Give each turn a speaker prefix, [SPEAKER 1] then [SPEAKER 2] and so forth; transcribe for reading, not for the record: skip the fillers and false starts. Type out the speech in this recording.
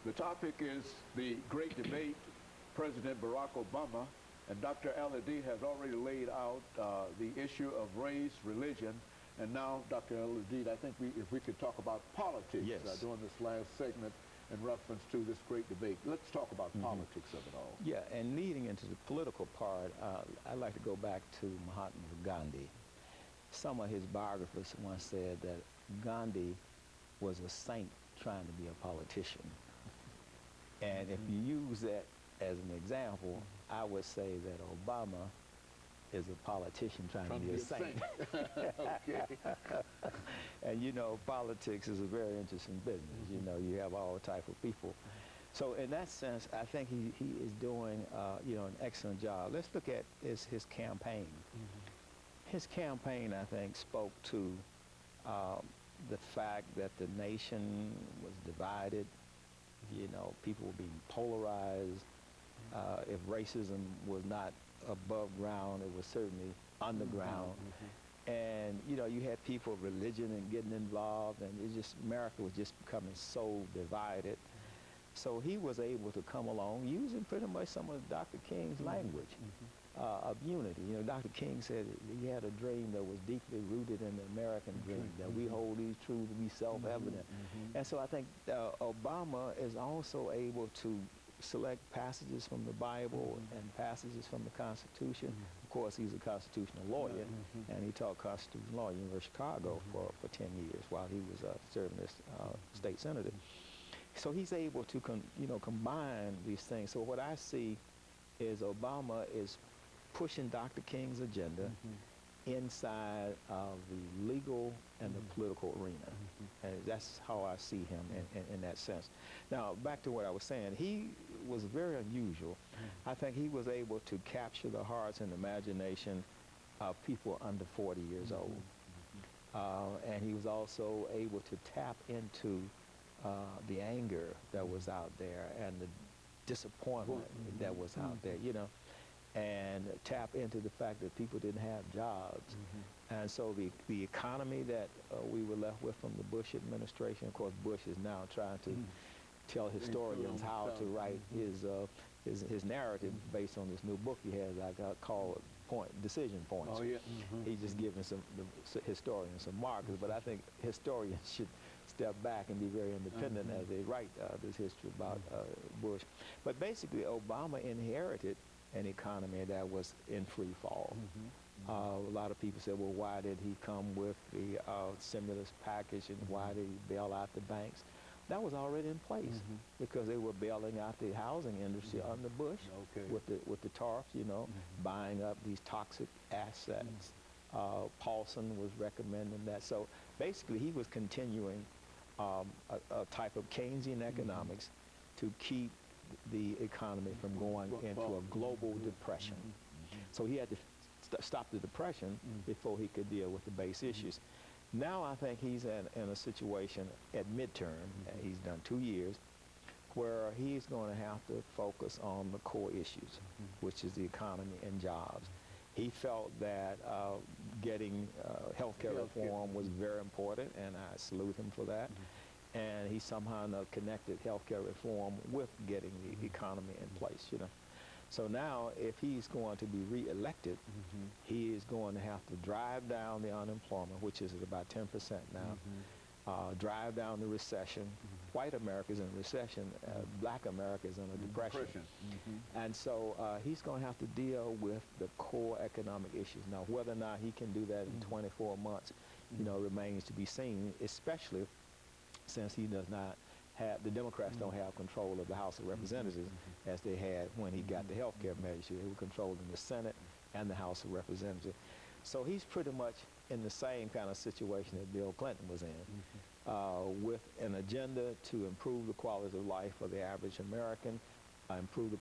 [SPEAKER 1] The topic is the great debate, President Barack Obama, and Dr. AAl-Hadid has already laid out the issue of race, religion, and now, Dr. AAl-Hadid, I think if we could talk about politics during this last segment in reference to this great debate. Let's talk about politics of it all.
[SPEAKER 2] Yeah, and leading into the political part, I'd like to go back to Mahatma Gandhi. Some of his biographers once said that Gandhi was a saint trying to be a politician. And if you use that as an example, I would say that Obama is a politician trying to be a saint.
[SPEAKER 1] Okay.
[SPEAKER 2] And you know, politics is a very interesting business. You know, you have all type of people. So in that sense, I think he is doing, you know, an excellent job. Let's look at his campaign. His campaign, I think, spoke to the fact that the nation was divided. You know, people were being polarized. If racism was not above ground, it was certainly underground. And, you know, you had people of religion and getting involved, and it just, America was just becoming so divided. So he was able to come along using pretty much some of Dr. King's language of unity. You know, Dr. King said he had a dream that was deeply rooted in the American dream, that we hold these truths to be self-evident. And so I think Obama is also able to select passages from the Bible and passages from the Constitution. Of course, he's a constitutional lawyer, and he taught constitutional law at the University of Chicago for 10 years while he was serving as state senator. So he's able to combine these things. So what I see is Obama is pushing Dr. King's agenda inside of the legal and the political arena. And that's how I see him in that sense. Now, back to what I was saying, he was very unusual. I think he was able to capture the hearts and imagination of people under 40 years old. And he was also able to tap into the anger that was out there and the disappointment that was out there, you know, and tap into the fact that people didn't have jobs. And so the economy that we were left with from the Bush administration, of course, Bush is now trying to tell historians how to write his narrative based on this new book he has, I call Decision Points. He's just giving the historians some markers, but I think historians should step back and be very independent as they write this history about Bush. But basically, Obama inherited an economy that was in free fall. A lot of people said, well, why did he come with the stimulus package and why did he bail out the banks? That was already in place because they were bailing out the housing industry under Bush with the TARPs, you know, buying up these toxic assets. Paulson was recommending that. So basically, he was continuing a type of Keynesian economics to keep the economy from going into a global depression. So he had to stop the depression before he could deal with the base issues. Now I think he's in a situation at midterm, he's done 2 years, where he's going to have to focus on the core issues, which is the economy and jobs. He felt that getting health care reform was very important, and I salute him for that. And he somehow connected health care reform with getting the economy in place, you know. So now, if he's going to be re-elected, he is going to have to drive down the unemployment, which is at about 10% now, drive down the recession. White America's in a recession, black America is in a depression. And so he's going to have to deal with the core economic issues. Now, whether or not he can do that in 24 months, you know, remains to be seen, especially since he does not have, the Democrats don't have control of the House of Representatives as they had when he got the health care measure. They were controlling the Senate and the House of Representatives. So he's pretty much in the same kind of situation that Bill Clinton was in, with an agenda to improve the quality of life for the average American, improve the